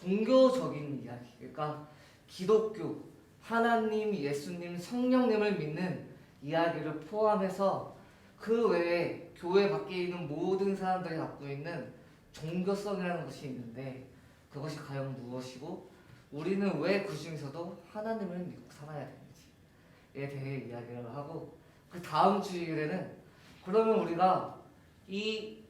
종교적인 이야기, 그러니까 기독교, 하나님, 예수님, 성령님을 믿는 이야기를 포함해서 그 외에 교회 밖에 있는 모든 사람들이 갖고 있는 종교성이라는 것이 있는데 그것이 과연 무엇이고 우리는 왜 그 중에서도 하나님을 믿고 살아야 되는지에 대해 이야기를 하고 그 다음 주일에는 그러면 우리가 이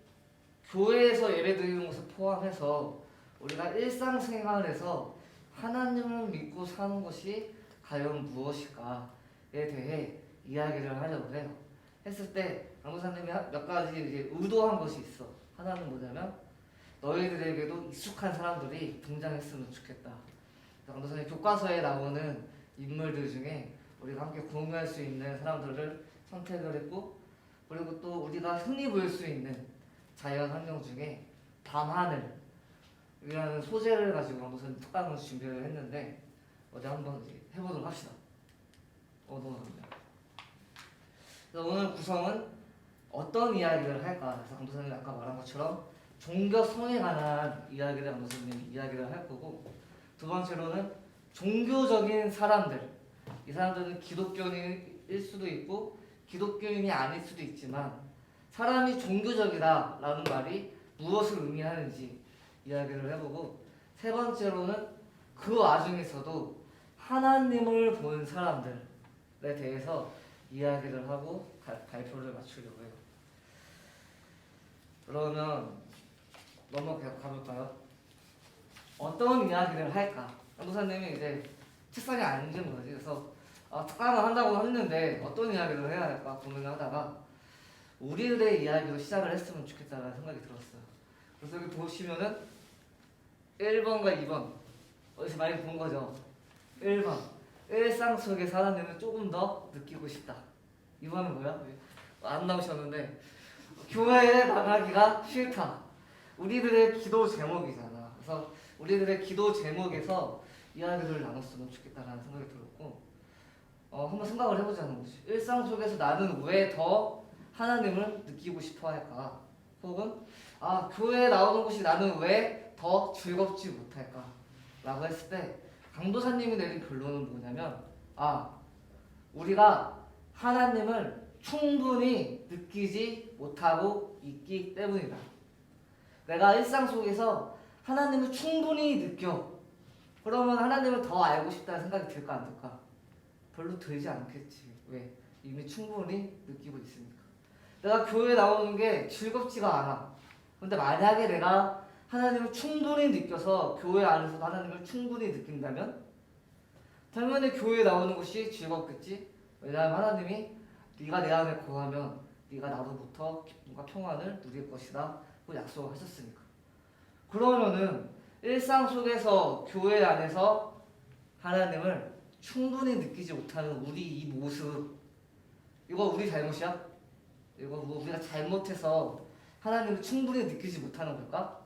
교회에서 예배드리는 것을 포함해서 우리가 일상생활에서 하나님을 믿고 사는 것이 과연 무엇일까에 대해 이야기를 하려고 해요. 했을 때 강도사님이 몇 가지 이제 의도한 것이 있어. 하나는 뭐냐면 너희들에게도 익숙한 사람들이 등장했으면 좋겠다. 강도사님 교과서에 나오는 인물들 중에 우리가 함께 공유할 수 있는 사람들을 선택을 했고 그리고 또 우리가 흔히 볼 수 있는 자연 환경 중에 밤하늘이라는 소재를 가지고 강도사님 특강을 준비를 했는데 어제 한번 이제 해보도록 합시다. 넘어갑니다. 그래서 오늘 구성은 어떤 이야기를 할까? 그래서 강도사님이 아까 말한 것처럼 종교성에 관한 이야기를 강도사님이 이야기를 할 거고 두 번째로는 종교적인 사람들 이 사람들은 기독교인일 수도 있고 기독교인이 아닐 수도 있지만 사람이 종교적이다라는 말이 무엇을 의미하는지 이야기를 해보고 세 번째로는 그 와중에서도 하나님을 보는 사람들에 대해서 이야기를 하고 발표를 마치려고 해요. 그러면 가볼까요? 어떤 이야기를 할까? 강도사님이 이제 책상에 앉은 거지. 그래서 특강을 한다고 했는데 어떤 이야기를 해야 할까 고민을 하다가 우리들의 이야기로 시작을 했으면 좋겠다는 생각이 들었어요. 그래서 여기 보시면은 1번과 2번 어디서 많이 본 거죠. 1번 일상 속의 하나님을 조금 더 느끼고 싶다. 2번은 뭐야? 안 나오셨는데 교회에 나가기가 싫다. 우리들의 기도 제목이잖아. 그래서 우리들의 기도 제목에서 이야기를 나눴으면 좋겠다라는 생각이 들었고 한번 생각을 해보자는 거지. 일상 속에서 나는 왜 더 하나님을 느끼고 싶어 할까? 혹은 교회에 나오는 것이 나는 왜 더 즐겁지 못할까? 라고 했을 때 강도사님이 내린 결론은 뭐냐면 우리가 하나님을 충분히 느끼지 못하고 있기 때문이다. 내가 일상 속에서 하나님을 충분히 느껴. 그러면 하나님을 더 알고 싶다는 생각이 들까 안 들까? 별로 들지 않겠지. 왜? 이미 충분히 느끼고 있으니까. 내가 교회에 나오는 게 즐겁지가 않아. 근데 만약에 내가 하나님을 충분히 느껴서 교회 안에서도 하나님을 충분히 느낀다면 당연히 교회에 나오는 것이 즐겁겠지. 왜냐하면 하나님이 네가 내 안에 거하면 네가 나로부터 기쁨과 평안을 누릴 것이다 고 약속을 하셨으니까. 그러면은 일상 속에서 교회 안에서 하나님을 충분히 느끼지 못하는 우리 이 모습 이거 우리 잘못이야? 이거 우리가 잘못해서 하나님을 충분히 느끼지 못하는 걸까?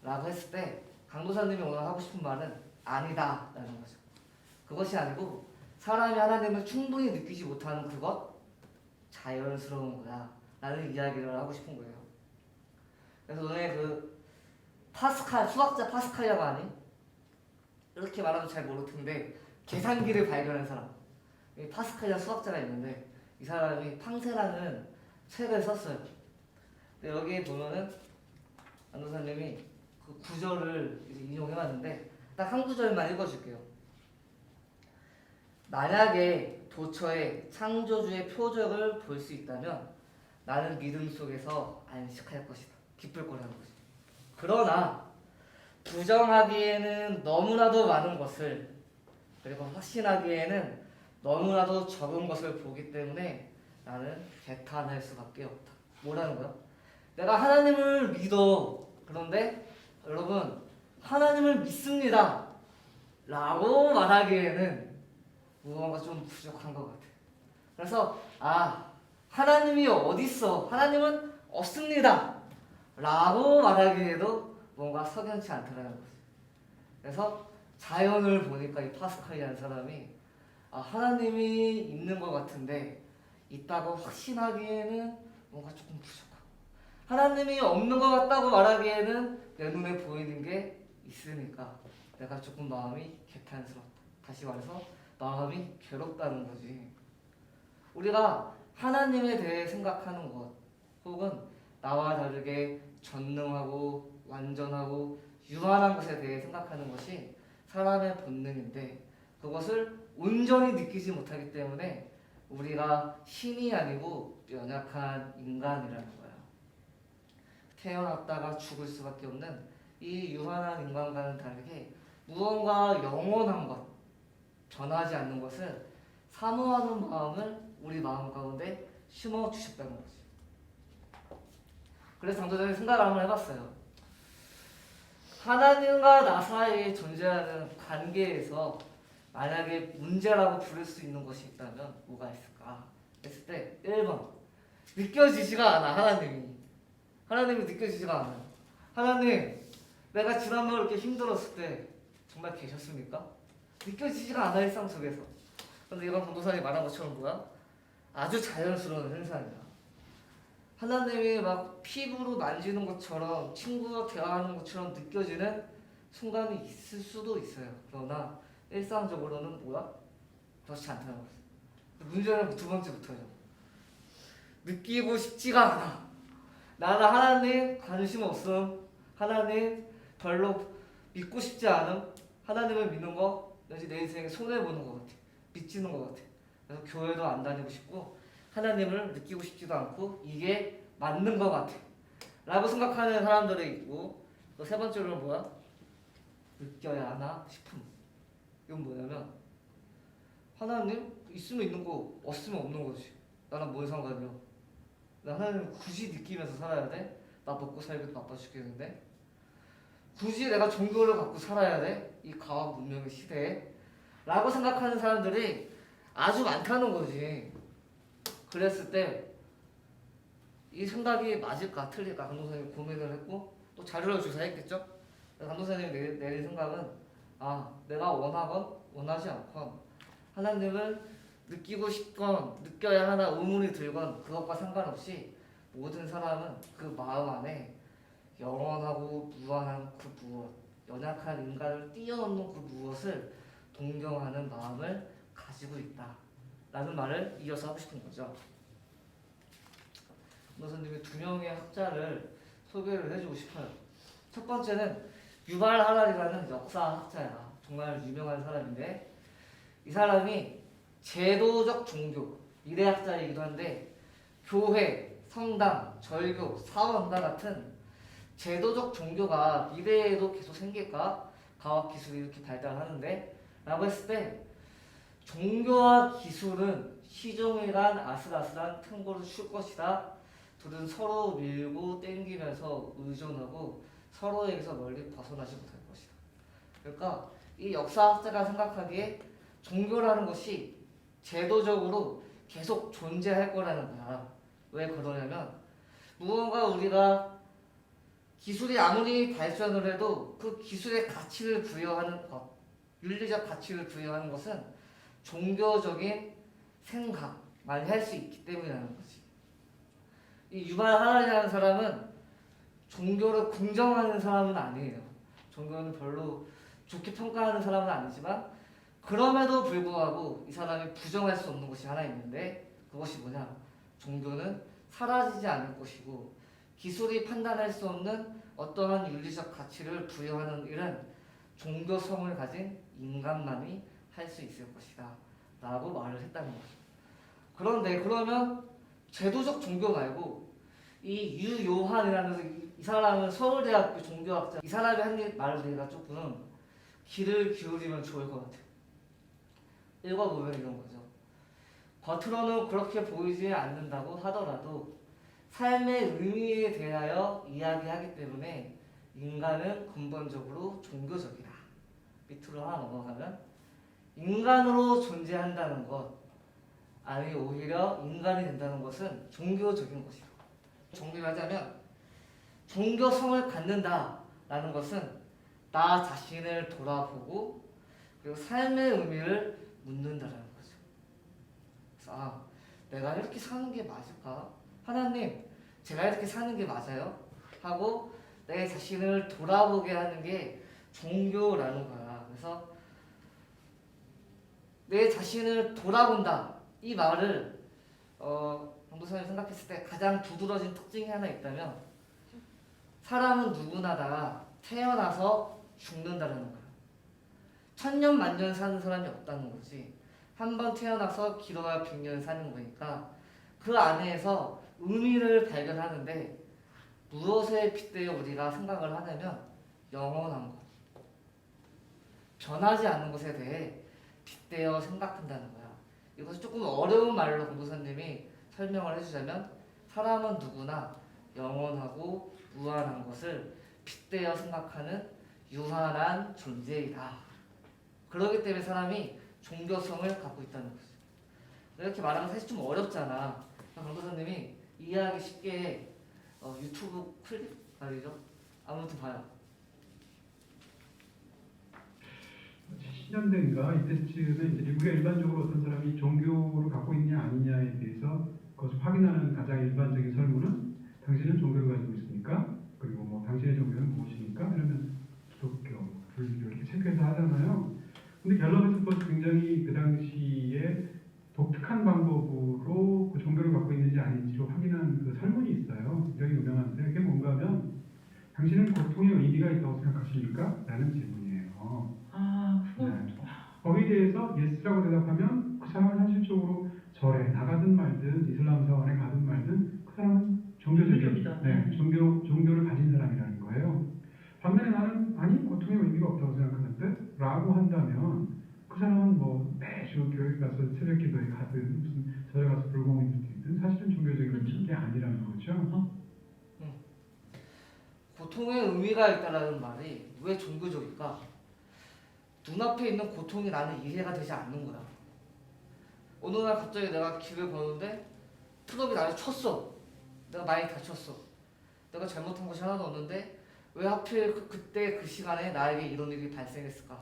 라고 했을 때 강도사님이 오늘 하고 싶은 말은 아니다 라는 거죠. 그것이 아니고 사람이 하나님을 충분히 느끼지 못하는 그것 자연스러운 거야 라는 이야기를 하고 싶은 거예요. 그래서 오늘 그 파스칼 수학자 파스칼이라고 하니? 이렇게 말하면 잘 모를 텐데 계산기를 발견한 사람 파스칼이라는 수학자가 있는데 이 사람이 팡세라는 책을 썼어요. 근데 여기에 보면은 안도사님이 그 구절을 인용해봤는데 딱 한 구절만 읽어줄게요. 만약에 도처에 창조주의 표적을 볼 수 있다면 나는 믿음 속에서 안식할 것이다. 기쁠 거라는 거지. 그러나 부정하기에는 너무나도 많은 것을 그리고 확신하기에는 너무나도 적은 것을 보기 때문에 나는 개탄할 수밖에 없다. 뭐라는 거야? 내가 하나님을 믿어. 그런데 여러분 하나님을 믿습니다 라고 말하기에는 무언가 좀 부족한 것 같아. 그래서 하나님이 어딨어? 하나님은 없습니다 라고 말하기에도 뭔가 석연치 않다라는 거지. 그래서 자연을 보니까 이 파스칼이라는 사람이 하나님이 있는 것 같은데 있다고 확신하기에는 뭔가 조금 부족하고 하나님이 없는 것 같다고 말하기에는 내 눈에 보이는 게 있으니까 내가 조금 마음이 개탄스럽다. 다시 말해서 마음이 괴롭다는 거지. 우리가 하나님에 대해 생각하는 것 혹은 나와 다르게 전능하고 완전하고 유한한 것에 대해 생각하는 것이 사람의 본능인데 그것을 온전히 느끼지 못하기 때문에 우리가 신이 아니고 연약한 인간이라는 거야. 태어났다가 죽을 수밖에 없는 이 유한한 인간과는 다르게 무언가 영원한 것, 변하지 않는 것을 사모하는 마음을 우리 마음 가운데 심어 주셨다는 거지. 그래서 당도전에 생각을 한번 해봤어요. 하나님과 나 사이에 존재하는 관계에서 만약에 문제라고 부를 수 있는 것이 있다면 뭐가 있을까? 했을 때 1번 느껴지지가 않아. 하나님이 느껴지지가 않아요. 하나님, 내가 지난번 이렇게 힘들었을 때 정말 계셨습니까? 느껴지지가 않아, 일상 속에서. 그런데 이번 전도사님이 말한 것처럼 뭐야? 아주 자연스러운 현상이야. 하나님이 막 피부로 만지는 것처럼 친구와 대화하는 것처럼 느껴지는 순간이 있을 수도 있어요. 그러나 일상적으로는 뭐야? 그렇지 않다는 거죠. 문제는 두 번째부터죠. 느끼고 싶지가 않아. 나는 하나님 관심 없음. 하나님 별로 믿고 싶지 않음. 하나님을 믿는 거 왠지 내 인생에 손해보는 것 같아. 빚지는 것 같아. 그래서 교회도 안 다니고 싶고 하나님을 느끼고 싶지도 않고 이게 맞는 것 같아 라고 생각하는 사람들이 있고 또 세 번째로는 뭐야? 느껴야 하나 싶음. 이건 뭐냐면 하나님 있으면 있는 거 없으면 없는 거지. 나랑 뭔 상관이야. 나 하나님 굳이 느끼면서 살아야 돼? 나 먹고 살기도 바빠 죽겠는데 굳이 내가 종교를 갖고 살아야 돼? 이 과학 문명의 시대에? 라고 생각하는 사람들이 아주 많다는 거지. 그랬을 때 이 생각이 맞을까 틀릴까 감독사님이 고민을 했고 또 자료를 조사했겠죠. 감독사님이 내린 생각은 내가 원하건 원하지 않건 하나님을 느끼고 싶건 느껴야 하나 의문이 들건 그것과 상관없이 모든 사람은 그 마음 안에 영원하고 무한한 그 무엇, 연약한 인간을 뛰어넘는 그 무엇을 동경하는 마음을 가지고 있다 라는 말을 이어서 하고 싶은 거죠. 선생님이 두 명의 학자를 소개를 해주고 싶어요. 첫 번째는 유발 하랄이라는 역사학자야. 정말 유명한 사람인데 이 사람이 제도적 종교, 미래학자이기도 한데 교회, 성당, 절교, 사원과 같은 제도적 종교가 미래에도 계속 생길까? 과학기술이 이렇게 발달하는데 라고 했을 때 종교와 기술은 시종일관 아슬아슬한 틈보를 출 것이다. 둘은 서로 밀고 땡기면서 의존하고 서로에게서 멀리 벗어나지 못할 것이다. 그러니까 이 역사학자가 생각하기에 종교라는 것이 제도적으로 계속 존재할 거라는 거야. 왜 그러냐면 무언가 우리가 기술이 아무리 발전을 해도 그 기술의 가치를 부여하는 것, 윤리적 가치를 부여하는 것은 종교적인 생각만 할 수 있기 때문이라는 거지. 이 유발 하랄이라는 사람은 종교를 긍정하는 사람은 아니에요. 종교는 별로 좋게 평가하는 사람은 아니지만 그럼에도 불구하고 이 사람이 부정할 수 없는 것이 하나 있는데 그것이 뭐냐? 종교는 사라지지 않을 것이고 기술이 판단할 수 없는 어떠한 윤리적 가치를 부여하는 일은 종교성을 가진 인간만이 할 수 있을 것이다 라고 말을 했다는 거죠. 그런데 그러면 제도적 종교 말고 이 유요한이라는 이 사람은 서울대학교 종교학자, 이 사람이 한 말을 내가 조금 귀를 기울이면 좋을 것 같아요. 읽어보면 이런 거죠. 겉으로는 그렇게 보이지 않는다고 하더라도 삶의 의미에 대하여 이야기하기 때문에 인간은 근본적으로 종교적이다. 밑으로 하나 넘어가면 인간으로 존재한다는 것, 아니 오히려 인간이 된다는 것은 종교적인 것이다. 정리하자면 종교성을 갖는다라는 것은 나 자신을 돌아보고 그리고 삶의 의미를 묻는다라는 거죠. 그래서 내가 이렇게 사는 게 맞을까? 하나님, 제가 이렇게 사는 게 맞아요? 하고 내 자신을 돌아보게 하는 게 종교라는 거야. 그래서 내 자신을 돌아본다. 이 말을 강도사님 생각했을 때 가장 두드러진 특징이 하나 있다면 사람은 누구나 다 태어나서 죽는다는 거야. 천년 만년 사는 사람이 없다는 거지. 한 번 태어나서 길어야 100년 사는 거니까 그 안에서 의미를 발견하는데 무엇에 빗대어 우리가 생각을 하냐면 영원한 것, 변하지 않는 것에 대해 빗대어 생각한다는 거야. 이것을 조금 어려운 말로 공부사님이 설명을 해주자면 사람은 누구나 영원하고 무한한 것을 빗대어 생각하는 유한한 존재이다. 그렇기 때문에 사람이 종교성을 갖고 있다는 거죠. 이렇게 말하면 사실 좀 어렵잖아. 강도사님이 이해하기 쉽게 유튜브 클립 말이죠. 아무튼 봐요. 70년대인가 이때쯤에 이제 우리가 일반적으로 어떤 사람이 종교를 갖고 있냐 아니냐에 대해서 그것을 확인하는 가장 일반적인 설문은 당신은 종교를 가지고 있습니까? 그리고 뭐 당신의 종교는 무엇입니까? 이러면 기독교, 불교 이렇게 체크해서 하잖아요. 근데 갤럽에서 그것을 굉장히 그 당시에 독특한 방법으로 그 종교를 갖고 있는지 아닌지로 확인한 그 설문이 있어요. 굉장히 유명한데 그게 뭔가 하면 당신은 고통의 의미가 있다고 생각하십니까? 라는 질문이에요. 네. 거기에 대해서 예스라고 대답하면 그 사람은 현실적으로 절에 나가든 말든 이슬람 사원에 가든 말든 그 사람은 종교를 가진 사람이라는 거예요. 반면에 나는 아니 고통의 의미가 없다고 생각하는데 라고 한다면 그 사람은 뭐 매주 교회 가서 새벽 기도에 가든 무슨 절에 가서 불공을 드리든 사실은 종교적인 게 아니라는 거죠. 고통의 의미가 있다라는 말이 왜 종교적일까? 눈앞에 있는 고통이 나는 이해가 되지 않는 거야. 어느 날 갑자기 내가 길을 보는데 트럭이 나를 쳤어. 내가 많이 다쳤어. 내가 잘못한 것이 하나도 없는데 왜 하필 그때 그 시간에 나에게 이런 일이 발생했을까?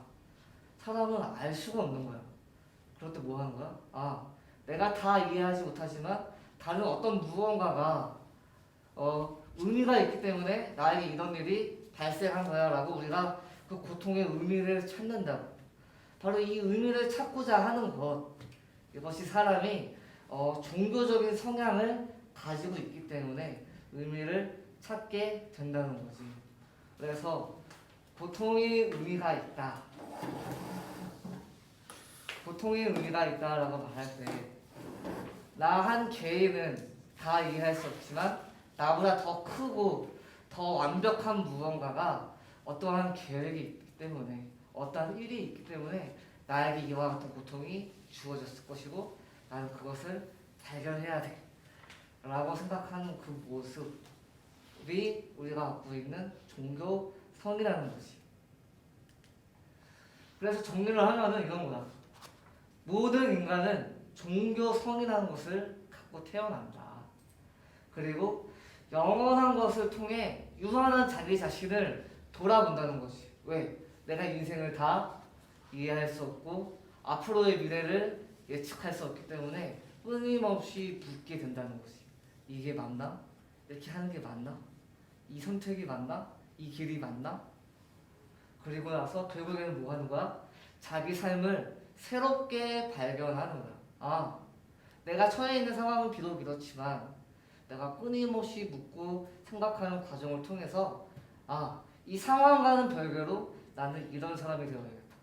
사람은 알 수가 없는 거야. 그럴 때 뭐 하는 거야? 아, 내가 다 이해하지 못하지만 다른 어떤 무언가가 의미가 있기 때문에 나에게 이런 일이 발생한 거야 라고 우리가 그 고통의 의미를 찾는다고. 바로 이 의미를 찾고자 하는 것, 이것이 사람이 종교적인 성향을 가지고 있기 때문에 의미를 찾게 된다는 거지. 그래서 고통의 의미가 있다. 고통의 의미가 있다라고 말할 때 나 한 개인은 다 이해할 수 없지만 나보다 더 크고 더 완벽한 무언가가 어떠한 계획이 있기 때문에 어떠한 일이 있기 때문에 나에게 이와 같은 고통이 주어졌을 것이고 나는 그것을 발견해야 돼 라고 생각하는 그 모습이 우리가 갖고 있는 종교성이라는 거지. 그래서 정리를 하면은 이런 거다. 모든 인간은 종교성이라는 것을 갖고 태어난다. 그리고 영원한 것을 통해 유한한 자기 자신을 돌아본다는 것이. 왜? 내가 인생을 다 이해할 수 없고 앞으로의 미래를 예측할 수 없기 때문에 끊임없이 묻게 된다는 것이. 이게 맞나? 이렇게 하는 게 맞나? 이 선택이 맞나? 이 길이 맞나? 그리고 나서 결국에는 뭐 하는 거야? 자기 삶을 새롭게 발견하는 거야. 아, 내가 처해 있는 상황은 비록 이렇지만 내가 끊임없이 묻고 생각하는 과정을 통해서 아, 이 상황과는 별개로 나는 이런 사람이 되어야겠다.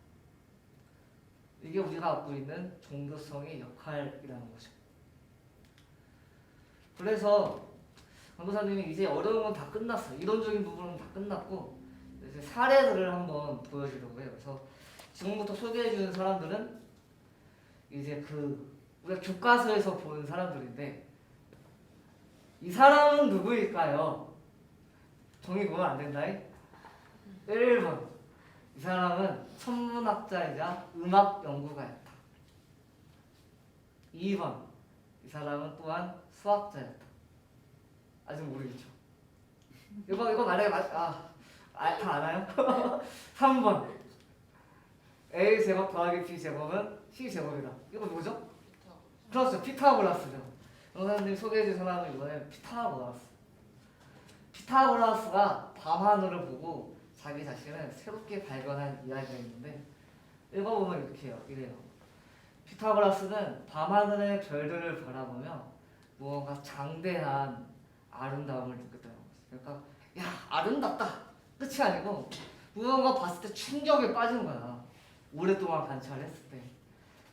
이게 우리가 갖고 있는 종교성의 역할이라는 거죠. 그래서 강도사님이 이제 어려운 건 다 끝났어. 이론적인 부분은 다 끝났고 이제 사례들을 한번 보여주려고 해요. 그래서 지금부터 소개해주는 사람들은 이제 우리가 교과서에서 보는 사람들인데 이 사람은 누구일까요? 종이 보면 안 된다. 1번 이 사람은 천문학자이자 음악 연구가였다. 2번 이 사람은 또한 수학자였다. 아직 모르겠죠. 이거 말해 다 알아요? 3번 A 제곱 더하기 B 제곱은 C 제곱이다. 이거 뭐죠? 그렇죠. 피타고라스죠. 영사님 소개해준 사람은 이번에 피타고라스. 피타고라스가 밤하늘을 보고 자기 자신을 새롭게 발견한 이야기가 있는데 읽어보면 이렇게 해요. 이래요. 피타고라스는 밤하늘의 별들을 바라보며 무언가 장대한 아름다움을 느꼈다는 거지. 그러니까 야 아름답다 끝이 아니고 무언가 봤을 때 충격에 빠진 거야. 오랫동안 관찰했을 때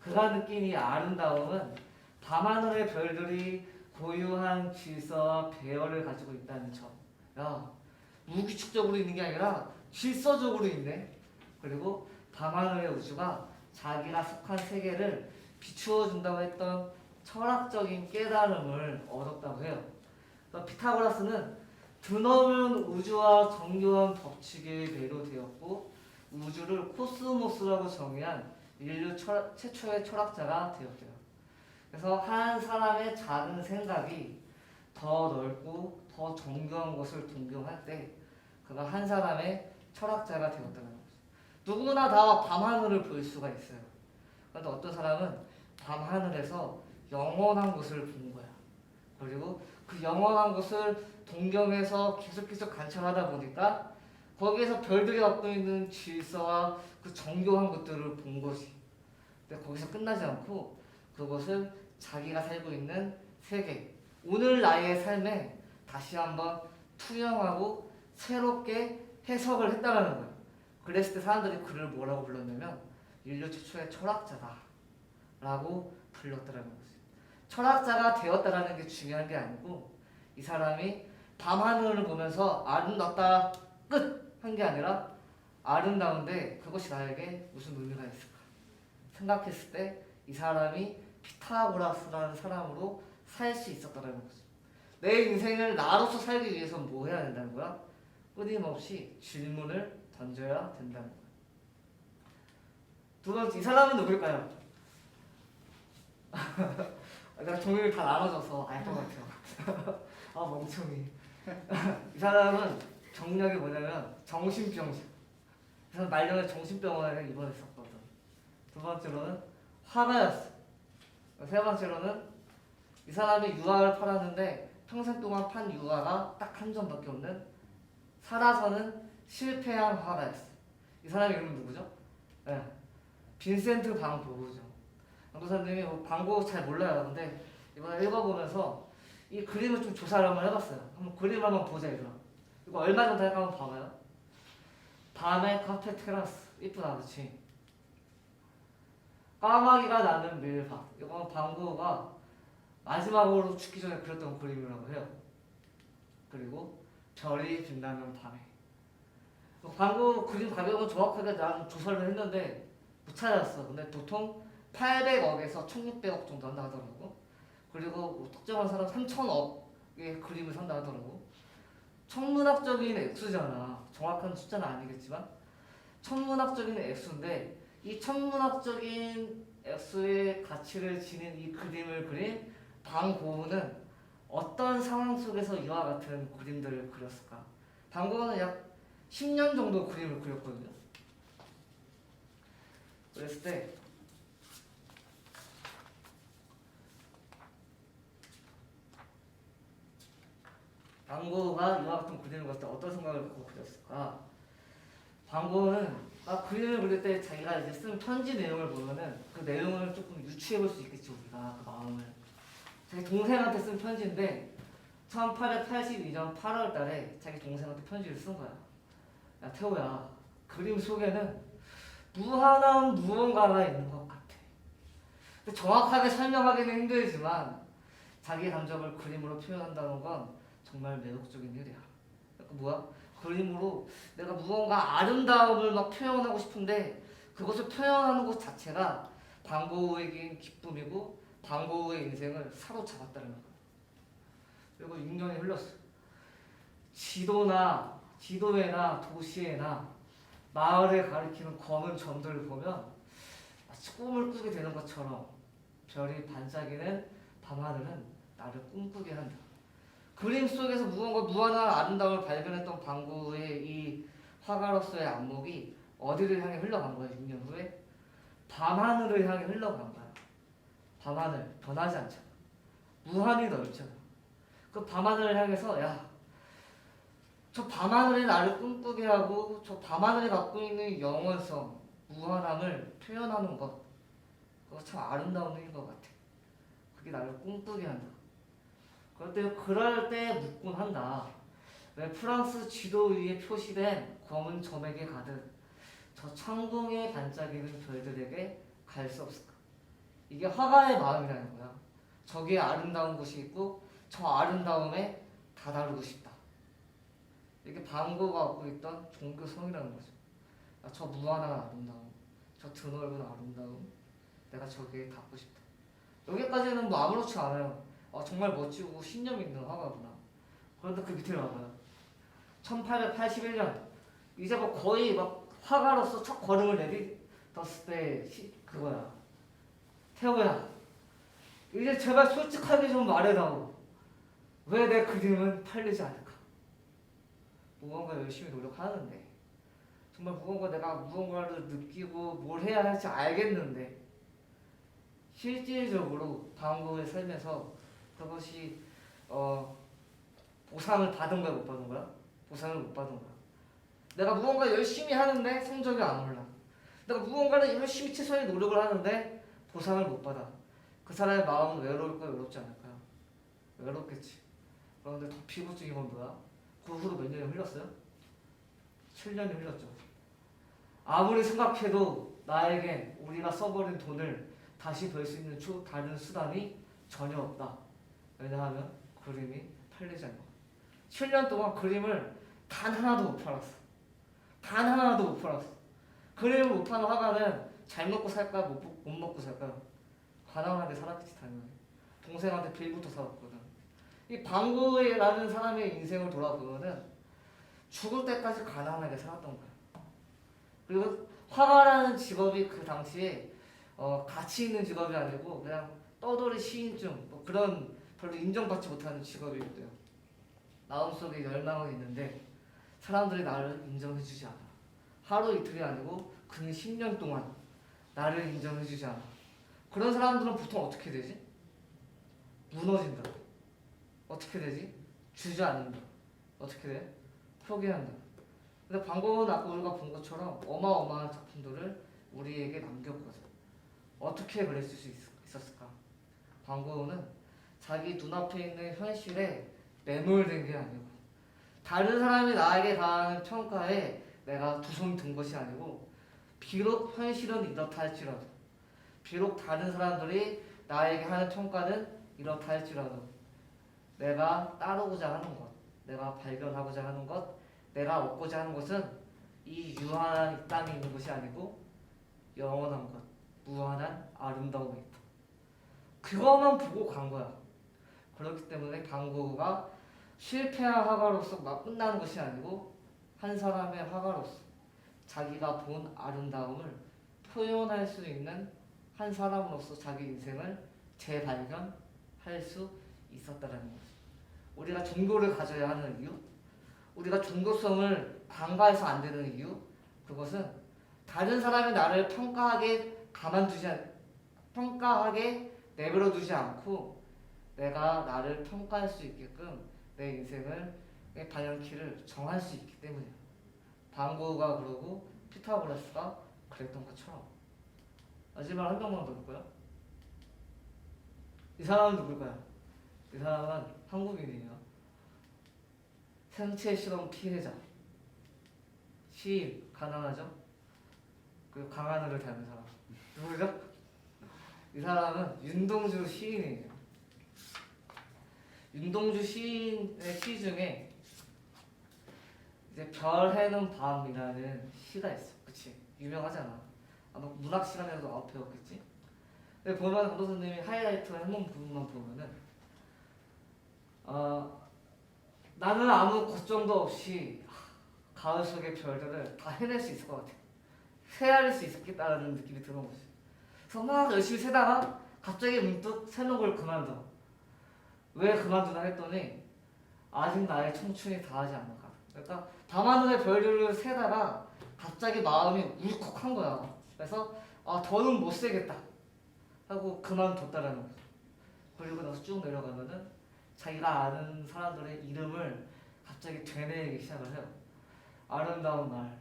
그가 느낀 이 아름다움은 밤하늘의 별들이 고유한 질서와 배열을 가지고 있다는 점. 야 무규칙적으로 있는 게 아니라 질서적으로 있네. 그리고 밤하늘의 우주가 자기가 속한 세계를 비추어 준다고 했던 철학적인 깨달음을 얻었다고 해요. 그러니까 피타고라스는 드넓은 우주와 정교한 법칙에 매료되었고 우주를 코스모스라고 정의한 인류 최초의 철학자가 되었대요. 그래서 한 사람의 작은 생각이 더 넓고 더 정교한 것을 동경할 때 그가 한 사람의 철학자가 되었다는 거죠. 누구나 다 밤하늘을 볼 수가 있어요. 그런데 어떤 사람은 밤하늘에서 영원한 것을 본 거야. 그리고 그 영원한 것을 동경해서 계속 관찰하다 보니까 거기에서 별들이 갖고 있는 질서와 그 정교한 것들을 본 거지. 근데 거기서 끝나지 않고 그것을 자기가 살고 있는 세계, 오늘 나의 삶에 다시 한번 투영하고 새롭게 해석을 했다는 거예요. 그랬을 때 사람들이 그를 뭐라고 불렀냐면 인류 최초의 철학자다 라고 불렀다는 거지. 철학자가 되었다는 게 중요한 게 아니고 이 사람이 밤하늘을 보면서 아름답다 끝 한 게 아니라 아름다운데 그것이 나에게 무슨 의미가 있을까 생각했을 때 이 사람이 피타고라스라는 사람으로 살 수 있었다는 거지. 내 인생을 나로서 살기 위해서는 뭐 해야 된다는 거야? 끊임없이 질문을 던져야 된다는 거야. 두 번째, 이 사람은 누굴까요? 내가 종이를 다 나눠줘서 알 것 같아요. 아 멍청이. 이 사람은 경력이 뭐냐면 정신병자. 그래서 말년에 정신병원에 입원했었거든. 두 번째로는 화가였어. 세 번째로는 이 사람이 유화를 팔았는데 평생 동안 판 유화가 딱 한 점밖에 없는 살아서는 실패한 화가였어. 이 사람의 이름은 누구죠? 네. 빈센트 반 고흐죠. 강도사님이 반 고흐 잘 몰라요. 근데 이번에 읽어보면서 이 그림을 좀 조사를 한번 해봤어요. 한번 그림을 한번 보자 얘들아. 이거 얼마 정도 할까 한번 봐봐요. 밤의 카페 테라스 이쁘다 그치? 까마귀가 나는 매일 밤. 이건 반 고흐가 마지막으로 죽기 전에 그렸던 그림이라고 해요. 그리고 별이 빛나는 밤에. 반 고흐 그림 가격은 정확하게 난 조사를 했는데 못 찾았어. 근데 보통 800억에서 1600억 정도 한다 하더라고. 그리고 뭐 특정한 사람 3000억의 그림을 산다 하더라고. 천문학적인 액수잖아. 정확한 숫자는 아니겠지만 천문학적인 액수인데 이 천문학적인 액수의 가치를 지닌 이 그림을 그린 반 고흐는 어떤 상황 속에서 이와 같은 그림들을 그렸을까? 반 고흐는 약 10년 정도 그림을 그렸거든요. 그랬을 때 반 고흐가 이와 같은 그림을 그렸을 때 어떤 생각을 갖고 그렸을까? 반 고흐는 그림을 그릴 때 자기가 이제 쓴 편지 내용을 보면은 그 내용을 조금 유추해 볼 수 있겠지 우리가 그 마음을. 자기 동생한테 쓴 편지인데 1882년 8월 달에 자기 동생한테 편지를 쓴 거야. 야 태호야, 그림 속에는 무한한 무언가가 있는 것 같아. 근데 정확하게 설명하기는 힘들지만 자기 감정을 그림으로 표현한다는 건 정말 매력적인 일이야. 그러니까 뭐야? 그림으로 내가 무언가 아름다움을 막 표현하고 싶은데 그것을 표현하는 것 자체가 반 고흐에겐 기쁨이고 반 고흐의 인생을 사로잡았다는 거야. 그리고 6년이 흘렀어. 지도에나 도시에나 마을에 가리키는 검은 점들을 보면 마치 꿈을 꾸게 되는 것처럼 별이 반짝이는 밤하늘은 나를 꿈꾸게 한다. 그림 속에서 무언가 무한한 아름다움을 발견했던 반 고흐의 이 화가로서의 안목이 어디를 향해 흘러간 거야? 6년 후에 밤하늘을 향해 흘러간 거야. 밤하늘 변하지 않잖아. 무한히 넓잖아. 그 밤하늘을 향해서 야 저 밤하늘이 나를 꿈꾸게 하고 저 밤하늘이 갖고 있는 영원성, 무한함을 표현하는 것, 그거 참 아름다운 일인 것 같아. 그게 나를 꿈꾸게 한다. 그럴 때 묻곤 한다. 왜 프랑스 지도 위에 표시된 검은 점에게 가듯 저 창공에 반짝이는 별들에게 갈 수 없을까? 이게 화가의 마음이라는 거야. 저기에 아름다운 곳이 있고 저 아름다움에 다다르고 싶다. 이게 반고가 갖고 있던 종교성이라는 거죠. 저 무한한 아름다움, 저 드넓은 아름다움, 내가 저기에 닿고 싶다. 여기까지는 뭐 아무렇지 않아요. 정말 멋지고 신념 있는 화가구나. 그런데 그 밑에 봐봐요. 1881년 이제 뭐 거의 막 화가로서 첫 걸음을 내딛었을 때 그거야. 태호야, 이제 제발 솔직하게 좀 말해다오. 왜 내 그림은 팔리지 않을까? 무언가 열심히 노력하는데, 정말 내가 무언가를 느끼고 뭘 해야 할지 알겠는데, 실질적으로 방고의 삶에서 그것이 보상을 받은 거야, 못 받은 거야? 보상을 못 받은 거야. 내가 무언가 열심히 하는데 성적이 안 올라. 내가 무언가를 열심히 최선의 노력을 하는데 보상을 못 받아. 그 사람의 마음은 외로울까요, 외롭지 않을까요? 외롭겠지. 그런데 더 피부적인 건 뭐야? 그 후로 몇 년이 흘렀어요? 7년이 흘렀죠. 아무리 생각해도 나에겐 우리가 써버린 돈을 다시 벌 수 있는 다른 수단이 전혀 없다. 왜냐하면 그림이 팔리지 않는 거야. 7년 동안 그림을 단 하나도 못 팔았어. 단 하나도 못 팔았어. 그림을 못 파는 화가는 잘 먹고 살까 못 먹고 살까요? 가난하게 살았겠지 당연히. 동생한테 빌부터 살았거든. 이 방고라는 사람의 인생을 돌아보면은 죽을 때까지 가난하게 살았던 거야. 그리고 화가라는 직업이 그 당시에 가치 있는 직업이 아니고 그냥 떠돌이 시인증 뭐 그런 별로 인정받지 못하는 직업이었대요. 마음속에 열망은 있는데 사람들이 나를 인정해주지 않아. 하루 이틀이 아니고 그는 10년 동안 나를 인정해주지 않아. 그런 사람들은 보통 어떻게 되지? 무너진다. 어떻게 되지? 주저앉는다. 어떻게 돼? 포기한다. 근데 방법은 아까 우리가 본 것처럼 어마어마한 작품들을 우리에게 남겼거든. 어떻게 그랬을 수 있었을까? 방고흐는 자기 눈앞에 있는 현실에 매몰된 게 아니고 다른 사람이 나에게 가하는 평가에 내가 두 손 든 것이 아니고 비록 현실은 이렇다 할지라도 비록 다른 사람들이 나에게 하는 평가는 이렇다 할지라도 내가 따르고자 하는 것, 내가 발견하고자 하는 것, 내가 얻고자 하는 것은 이 유한한 이 땅에 있는 것이 아니고 영원한 것, 무한한 아름다움에 있다. 그것만 보고 간 거야. 그렇기 때문에 방고흐가 실패한 화가로서 막 끝나는 것이 아니고 한 사람의 화가로서 자기가 본 아름다움을 표현할 수 있는 한 사람으로서 자기 인생을 재발견할 수 있었다라는 거죠. 우리가 종교를 가져야 하는 이유, 우리가 종교성을 간과해서 안 되는 이유, 그것은 다른 사람이 나를 평가하게 내버려두지 않고 내가 나를 평가할 수 있게끔 내 인생을 방향키를 정할 수 있기 때문이야. 방고흐가 그러고 피타고라스가 그랬던 것처럼. 마지막 한 명만 더 볼까요? 이 사람은 누굴까요? 이 사람은 한국인이에요. 생체 실험 피해자, 시인, 가난하죠? 그 강하늘을 닮은 사람 누구죠? 이 사람은 윤동주 시인이에요. 윤동주 시인의 시 중에 이제 별 해는 밤이라는 시가 있어. 그치? 유명하잖아. 아마 문학 시간에도 아마 배웠겠지? 근데 보면 강도 선생님이 하이라이트 해놓은 부분만 보면은 나는 아무 걱정도 없이 가을 속의 별들을 다 해낼 수 있을 것 같아. 헤아릴 수 있겠다는 느낌이 드는 거지. 그래서 막 열심히 세다가 갑자기 문득 세는 걸 그만둬. 왜 그만두나 했더니 아직 나의 청춘이 다하지 않는가. 그러니까 밤하늘의 별들을 세다가 갑자기 마음이 울컥한 거야. 그래서 더는 못 세겠다 하고 그만뒀다라는 거죠. 그리고 나서 쭉 내려가면은 자기가 아는 사람들의 이름을 갑자기 되뇌이기 시작을 해요. 아름다운 말,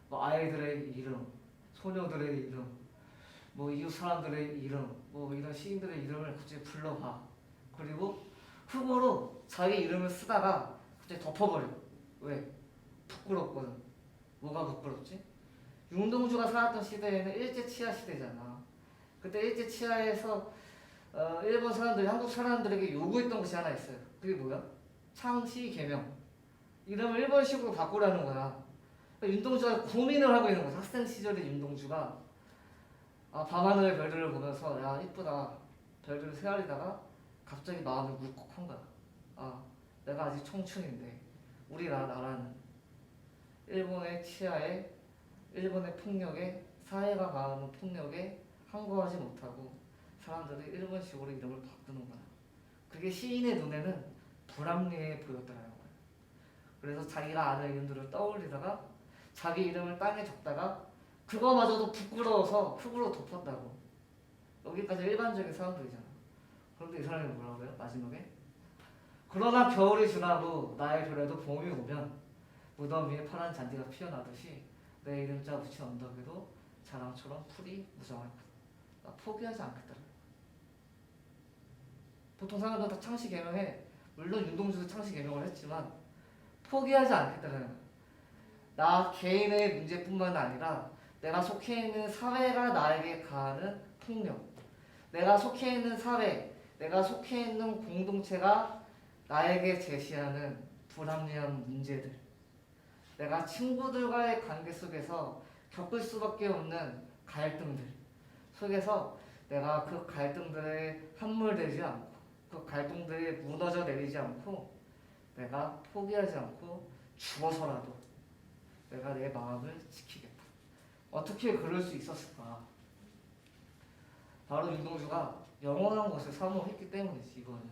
뭐 아이들의 이름, 소녀들의 이름, 뭐 이웃 사람들의 이름, 뭐 이런 시인들의 이름을 갑자기 불러봐. 그리고 훅으로 자기 이름을 쓰다가 갑자기 덮어버려. 왜? 부끄럽거든. 뭐가 부끄럽지? 윤동주가 살았던 시대에는 일제치하 시대잖아. 그때 일제치하에서 일본 사람들이 한국 사람들에게 요구했던 것이 하나 있어요. 그게 뭐야? 창씨 개명. 이름을 일본식으로 바꾸라는 거야. 그러니까 윤동주가 고민을 하고 있는 거야. 학생 시절의 윤동주가 밤하늘의 별들을 보면서 야 이쁘다. 별들을 헤아리다가 갑자기 마음이 울컥한 거야. 내가 아직 청춘인데 나라는 일본의 치하에 일본의 폭력에 사회가 가하는 폭력에 항거하지 못하고 사람들이 일본식으로 이름을 바꾸는 거야. 그게 시인의 눈에는 불합리해 보였더라는 거야. 그래서 자기가 아는 이름들을 떠올리다가 자기 이름을 땅에 적다가 그거마저도 부끄러워서 흙으로 덮었다고. 여기까지 일반적인 사람들이잖아. 그런데 이 사람이 뭐라고 해요? 마지막에 그러나 겨울이 지나고 나의 별에도 봄이 오면 무덤 위에 파란 잔디가 피어나듯이 내 이름자 붙인 언덕에도 자랑처럼 풀이 무성할 거다. 나 포기하지 않겠다. 보통 사람들은 다 창씨 개명해. 물론 윤동주도 창씨 개명을 했지만 포기하지 않겠다는 거야. 나 개인의 문제뿐만 아니라 내가 속해 있는 사회가 나에게 가하는 폭력, 내가 속해 있는 사회, 내가 속해 있는 공동체가 나에게 제시하는 불합리한 문제들, 내가 친구들과의 관계 속에서 겪을 수밖에 없는 갈등들 속에서 내가 그 갈등들에 함몰되지 않고 그 갈등들에 무너져 내리지 않고 내가 포기하지 않고 죽어서라도 내가 내 마음을 지키겠다. 어떻게 그럴 수 있었을까? 바로 윤동주가 영원한 것을 사모했기 때문이지. 이거는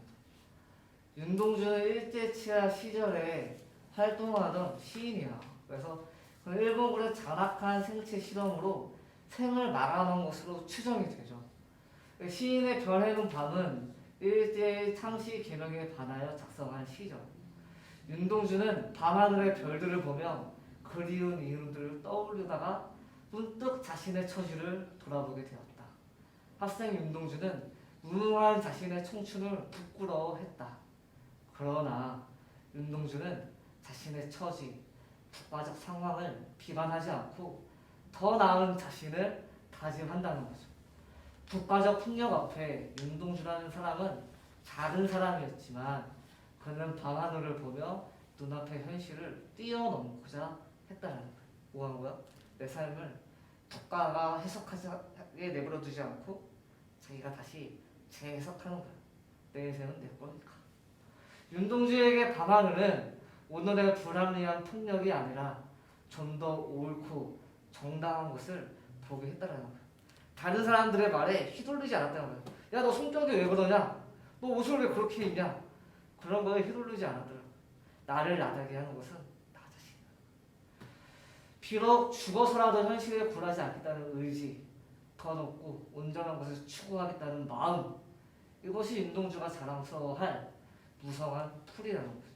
윤동주는 일제치하 시절에 활동하던 시인이야. 그래서 그 일본군의 잔악한 생체 실험으로 생을 마감한 것으로 추정이 되죠. 시인의 별해는 밤은 일제의 창씨 개명에 반하여 작성한 시죠. 윤동주는 밤하늘의 별들을 보며 그리운 이름들을 떠올리다가 문득 자신의 처지를 돌아보게 되었다. 학생 윤동주는 무능한 자신의 청춘을 부끄러워했다. 그러나 윤동주는 자신의 처지, 국가적 상황을 비관하지 않고 더 나은 자신을 다짐한다는 거죠. 국가적 폭력 앞에 윤동주라는 사람은 작은 사람이었지만 그는 밤하늘을 보며 눈앞의 현실을 뛰어넘고자 했다는 거예요. 뭐 한 거야? 내 삶을 국가가 해석하게 내버려두지 않고 자기가 다시 재해석하는 거야. 내 인생은 내 거니까. 윤동주에게 밤하늘은 오늘의 불합리한 폭력이 아니라 좀 더 옳고 정당한 것을 보게 했다는 거야. 다른 사람들의 말에 휘둘리지 않았다는 거야. 야, 너 성격이 왜 그러냐? 너 옷을 왜 그렇게 입냐? 그런 거에 휘둘리지 않았더라고. 나를 나다게 하는 것은 나 자신이야. 비록 죽어서라도 현실에 굴하지 않겠다는 의지, 더 높고 온전한 것을 추구하겠다는 마음, 이것이 윤동주가 자랑스러워할 무성한 풀이라는 거죠.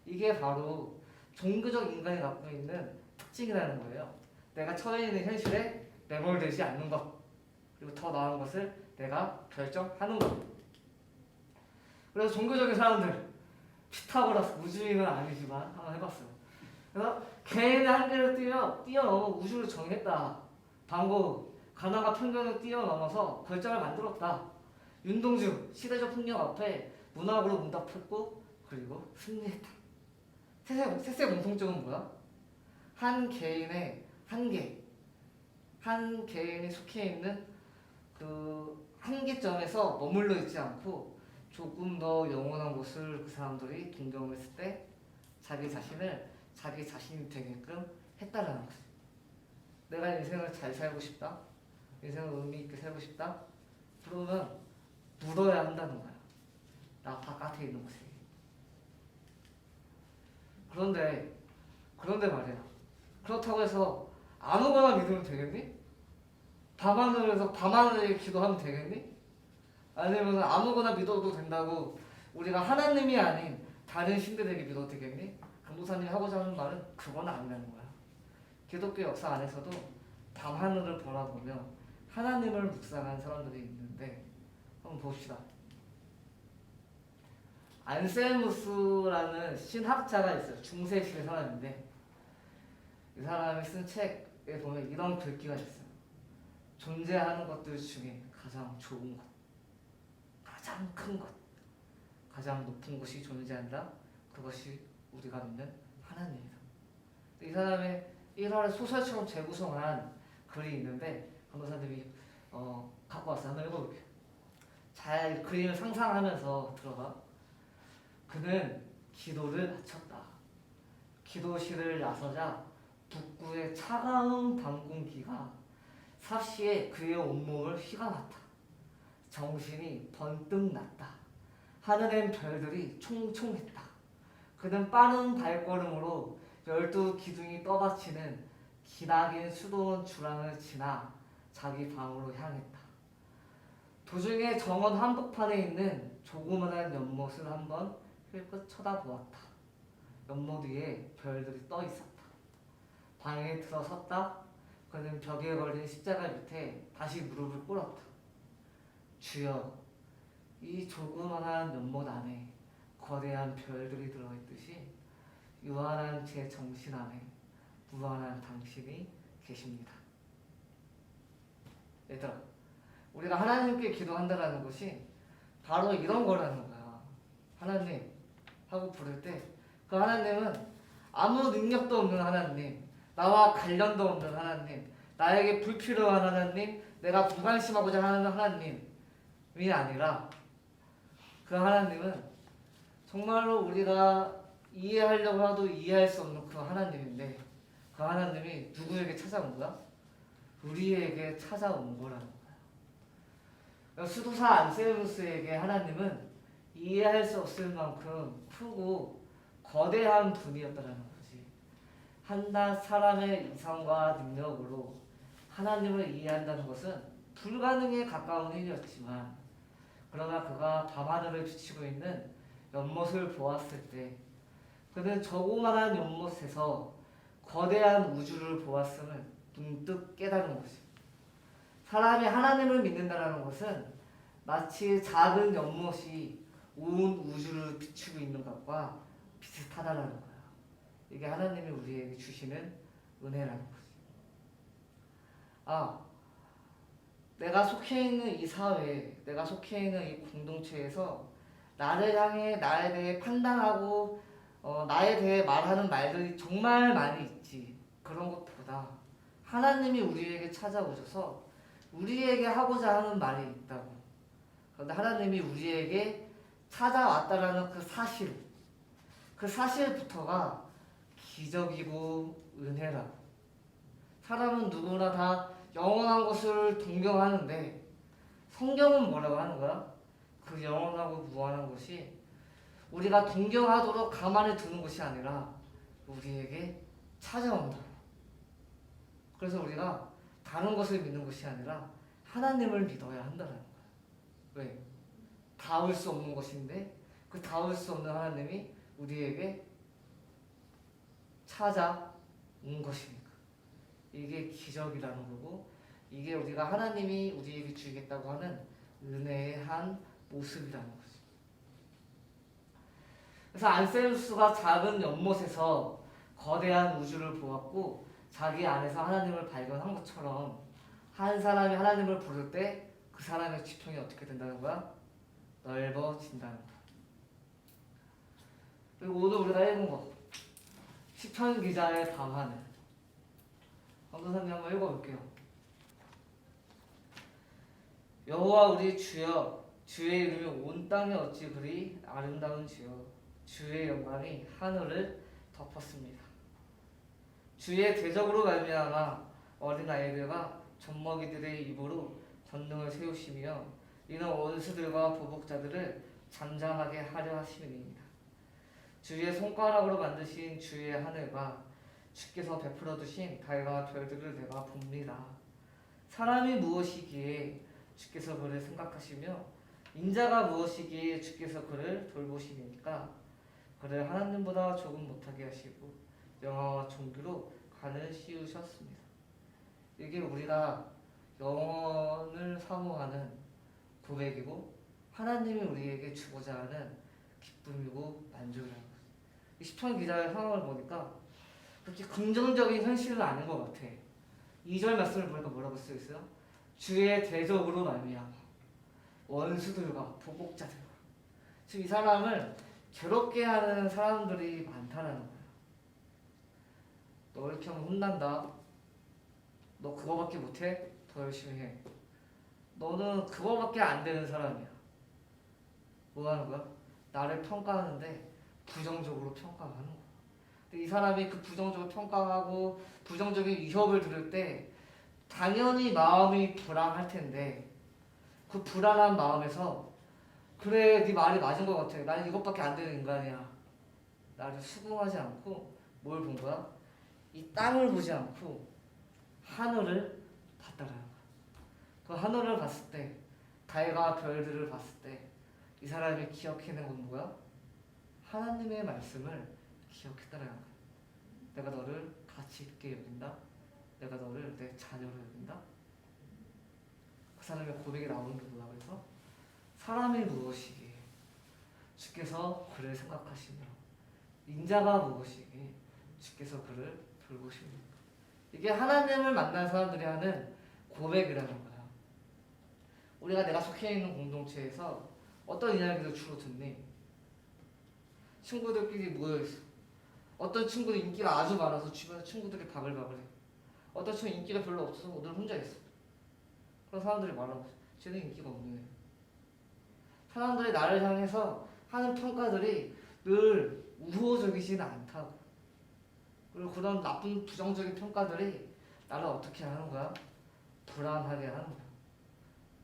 이게 바로 종교적 인간이 갖고 있는 특징이라는 거예요. 내가 처해 있는 현실에 매몰되지 않는 것, 그리고 더 나은 것을 내가 결정하는 것. 그래서 종교적인 사람들, 피타고라스 우주인은 아니지만 한번 해봤어요. 그래서 개인의 한계를 뛰어넘어 우주를 정했다. 방고 가나가 편견을 뛰어넘어서 결정을 만들었다. 윤동주 시대적 폭력 앞에 문학으로 문답했고 그리고 승리했다. 셋의 공통점은 뭐야? 한 개인의 한계, 한 개인이 속해 있는 그 한계점에서 머물러 있지 않고 조금 더 영원한 것을 그 사람들이 동경했을 때 자기 자신을 자기 자신이 되게끔 했다라는 거지. 내가 인생을 잘 살고 싶다, 인생을 의미 있게 살고 싶다, 그러면 묻어야 한다는 거야. 나 바깥에 있는 곳에. 그런데 말이야. 그렇다고 해서 아무거나 믿으면 되겠니? 밤하늘에 기도하면 되겠니? 아니면 아무거나 믿어도 된다고 우리가 하나님이 아닌 다른 신들에게 믿어도 되겠니? 전도사님이 하고자 하는 말은 그건 아니라는 거야. 기독교 역사 안에서도 밤하늘을 바라보며 하나님을 묵상한 사람들이 있는데 한번 봅시다. 안셀무스라는 신학자가 있어요. 중세시대 사람인데 이 사람이 쓴 책에 보면 이런 글귀가 있어요. 존재하는 것들 중에 가장 좋은 것, 가장 큰 것, 가장 높은 것이 존재한다. 그것이 우리가 믿는 하나님이다. 이 사람의 일화를 소설처럼 재구성한 글이 있는데 강도사님이 갖고 와서 한번 읽어볼게요. 잘 그림을 상상하면서 들어봐. 그는 기도를 바쳤다. 기도실을 나서자 북구의 차가운 밤 공기가 삽시에 그의 온몸을 휘감았다. 정신이 번뜩 났다. 하늘엔 별들이 총총했다. 그는 빠른 발걸음으로 12기둥이 떠받치는 기나긴 수도원 주랑을 지나 자기 방으로 향했다. 도중에 정원 한복판에 있는 조그만한 연못을 한번 힐끗 쳐다보았다. 연못 위에 별들이 떠 있었다. 방에 들어섰다. 그는 벽에 걸린 십자가 밑에 다시 무릎을 꿇었다. 주여, 이 조그만한 연못 안에 거대한 별들이 들어있듯이 유한한 제 정신 안에 무한한 당신이 계십니다. 얘들아, 우리가 하나님께 기도한다는 것이 바로 이런 거라는 거야. 하나님 하고 부를 때 그 하나님은 아무 능력도 없는 하나님, 나와 관련도 없는 하나님, 나에게 불필요한 하나님, 내가 무관심하고자 하는 하나님이 아니라 그 하나님은 정말로 우리가 이해하려고 해도 이해할 수 없는 그 하나님인데 그 하나님이 누구에게 찾아온 거야? 우리에게 찾아온 거라는 거야. 수도사 안셀무스에게 하나님은 이해할 수 없을 만큼 크고 거대한 분이었다는 거지. 한낱 사람의 이성과 능력으로 하나님을 이해한다는 것은 불가능에 가까운 일이었지만 그러나 그가 밤하늘을 비치고 있는 연못을 보았을 때 그는 조그만한 연못에서 거대한 우주를 보았음을 문득 깨달은 것이. 사람이 하나님을 믿는다는 것은 마치 작은 연못이 온 우주를 비추고 있는 것과 비슷하다는 거야. 이게 하나님이 우리에게 주시는 은혜라는 거지. 내가 속해 있는 이 사회, 내가 속해 있는 이 공동체에서 나를 향해 나에 대해 판단하고 나에 대해 말하는 말들이 정말 많이 있지. 그런 것보다 하나님이 우리에게 찾아오셔서 우리에게 하고자 하는 말이 있다고. 그런데 하나님이 우리에게 찾아왔다라는 그 사실부터가 기적이고 은혜라고. 사람은 누구나 다 영원한 것을 동경하는데 성경은 뭐라고 하는 거야? 그 영원하고 무한한 것이 우리가 동경하도록 가만히 두는 것이 아니라 우리에게 찾아온다고. 그래서 우리가 다른 것을 믿는 것이 아니라 하나님을 믿어야 한다는 거야. 왜? 닿을 수 없는 것인데 그 닿을 수 없는 하나님이 우리에게 찾아온 것이니까. 이게 기적이라는 거고 이게 우리가 하나님이 우리에게 주겠다고 하는 은혜의 한 모습이라는 거지. 그래서 안셀무스가 작은 연못에서 거대한 우주를 보았고 자기 안에서 하나님을 발견한 것처럼 한 사람이 하나님을 부를 때 그 사람의 지평이 어떻게 된다는 거야? 넓어진다는 거야. 그리고 오늘 우리가 읽은 거 시편 기자의 밤하늘. 강도사님 한번 읽어볼게요. 여호와 우리 주여, 주의 이름이 온 땅에 어찌 그리 아름다운지요. 주의 영광이 하늘을 덮었습니다. 주의 대적으로 말미암아 어린아이들과 젖먹이들의 입으로 권능을 세우시며 이는 원수들과 보복자들을 잠잠하게 하려 하심이니이다. 주의 손가락으로 만드신 주의 하늘과 주께서 베풀어 두신 달과 별들을 내가 봅니다. 사람이 무엇이기에 주께서 그를 생각하시며 인자가 무엇이기에 주께서 그를 돌보시니까. 그를 하나님보다 조금 못하게 하시고 영화와 종교로 간을 씌우셨습니다. 이게 우리가 영원을 사모하는 고백이고 하나님이 우리에게 주고자 하는 기쁨이고 만족이라는 거죠. 이 시편 기자의 상황을 보니까 그렇게 긍정적인 현실은 아닌 것 같아. 2절 말씀을 보니까 뭐라고 쓰여 있어요? 주의 대적으로 말미암아 원수들과 보복자들과. 지금 이 사람을 괴롭게 하는 사람들이 많다는 거예요. 너 이렇게 하면 혼난다. 너 그거밖에 못해? 더 열심히 해. 너는 그거밖에 안 되는 사람이야. 뭐 하는 거야? 나를 평가하는데 부정적으로 평가하는 거야. 근데 이 사람이 그 부정적으로 평가하고 부정적인 위협을 들을 때 당연히 마음이 불안할 텐데 그 불안한 마음에서 그래 네 말이 맞은 것 같아. 나는 이것밖에 안 되는 인간이야. 나를 수긍하지 않고 뭘 본 거야? 이 땅을 보지 않고 하늘을 봤다라는 거야. 그 하늘을 봤을 때 달과 별들을 봤을 때 이 사람이 기억해낸 건 뭐야? 하나님의 말씀을 기억했다라는 거야. 내가 너를 가치 있게 여긴다. 내가 너를 내 자녀로 여긴다. 그 사람의 고백이 나오는 게 뭐야? 그래서 사람이 무엇이기에 주께서 그를 생각하시며 인자가 무엇이기에 주께서 그를 돌보십니까? 이게 하나님을 만난 사람들이 하는 고백이라는 거야. 우리가 내가 속해 있는 공동체에서 어떤 이야기를 주로 듣니? 친구들끼리 모여있어. 어떤 친구는 인기가 아주 많아서 주변에 친구들이 바글바글해. 어떤 친구는 인기가 별로 없어서 오늘 혼자 있어. 그런 사람들이 말하고 쟤는 인기가 없네. 사람들이 나를 향해서 하는 평가들이 늘 우호적이지는 않다고. 그리고 그런 나쁜 부정적인 평가들이 나를 어떻게 하는 거야? 불안하게 하는 거야.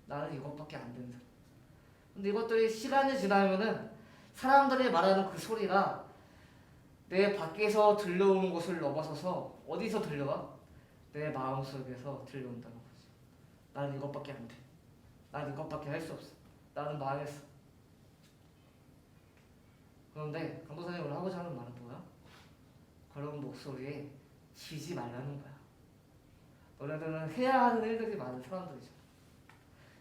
나는 이것밖에 안 된다. 근데 이것들이 시간이 지나면은 사람들이 말하는 그 소리가 내 밖에서 들려오는 것을 넘어서서 어디서 들려와? 내 마음속에서 들려온다는 거지. 나는 이것밖에 안 돼. 나는 이것밖에 할 수 없어. 나는 망했어. 그런데 강도사님이 오늘 하고자 하는 말은 뭐야? 그런 목소리에 지지 말라는 거야. 너네들은 해야 하는 일들이 많은 사람들이잖아.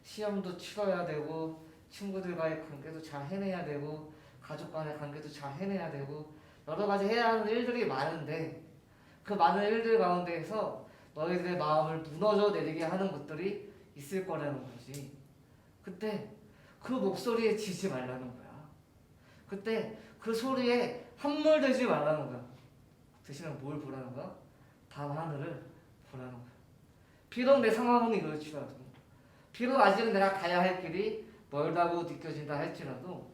시험도 치러야 되고 친구들과의 관계도 잘 해내야 되고 가족 간의 관계도 잘 해내야 되고 여러 가지 해야 하는 일들이 많은데 그 많은 일들 가운데에서 너희들의 마음을 무너져 내리게 하는 것들이 있을 거라는 거지. 그때 그 목소리에 지지 말라는 거야. 그때 그 소리에 함몰되지 말라는 거야. 대신에 뭘 보라는 거야? 밤하늘을 보라는 거야. 비록 내 상황은 이럴지라도 비록 아직은 내가 가야 할 길이 멀다고 느껴진다 할지라도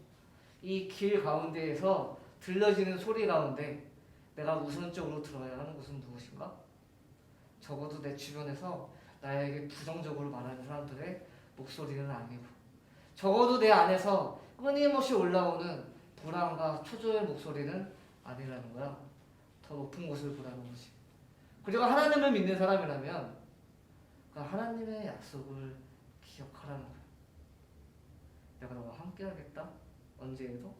이 길 가운데에서 들려지는 소리 가운데 내가 우선적으로 들어야 하는 것은 무엇인가? 적어도 내 주변에서 나에게 부정적으로 말하는 사람들의 목소리는 아니고 적어도 내 안에서 끊임없이 올라오는 불안과 초조의 목소리는 아니라는 거야. 더 높은 곳을 보라는 거지. 그리고 하나님을 믿는 사람이라면 그 하나님의 약속을 기억하라는 거야. 내가 너와 함께 하겠다. 언제에도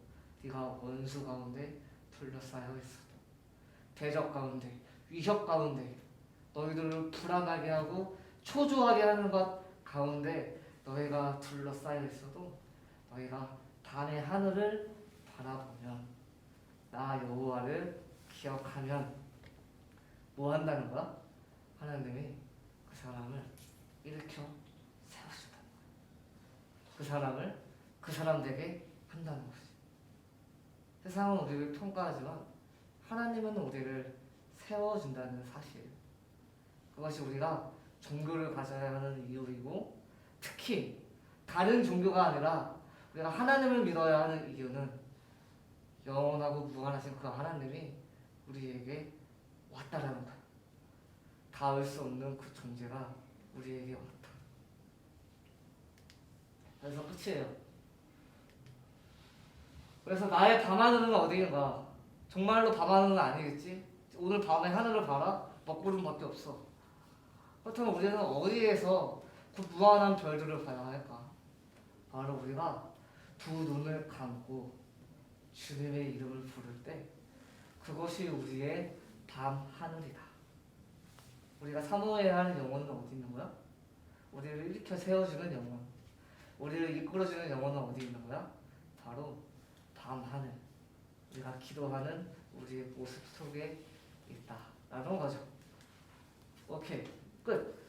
네가 원수 가운데 둘러싸여 있어도 대적 가운데 위협 가운데 너희들을 불안하게 하고 초조하게 하는 것 가운데 너희가 둘러싸여 있어도 너희가 밤의 하늘을 바라보면 나 여호와를 기억하면 뭐 한다는 거야? 하나님이 그 사람을 일으켜 세우신다는 거야. 그 사람을 그 사람 되게 한다는 것이. 세상은 우리를 평가하지만 하나님은 우리를 세워준다는 사실. 그것이 우리가 종교를 가져야 하는 이유이고 특히 다른 종교가 아니라 우리가 하나님을 믿어야 하는 이유는 영원하고 무한하신 그 하나님이 우리에게 왔다라는 거야. 닿을 수 없는 그 존재가 우리에게 왔다. 그래서 끝이에요. 그래서 나의 밤하늘은 어디인가? 정말로 밤하늘은 아니겠지? 오늘 밤에 하늘을 봐라? 먹구름밖에 없어. 그렇다면 우리는 어디에서 그 무한한 별들을 봐야 할까? 바로 우리가 두 눈을 감고 주님의 이름을 부를 때 그것이 우리의 밤 하늘이다. 우리가 사모해야 하는 영혼은 어디 있는 거야? 우리를 일으켜 세워주는 영혼, 우리를 이끌어주는 영혼은 어디 있는 거야? 바로 밤 하늘, 우리가 기도하는 우리의 모습 속에 있다 라는 거죠. 오케이, 끝.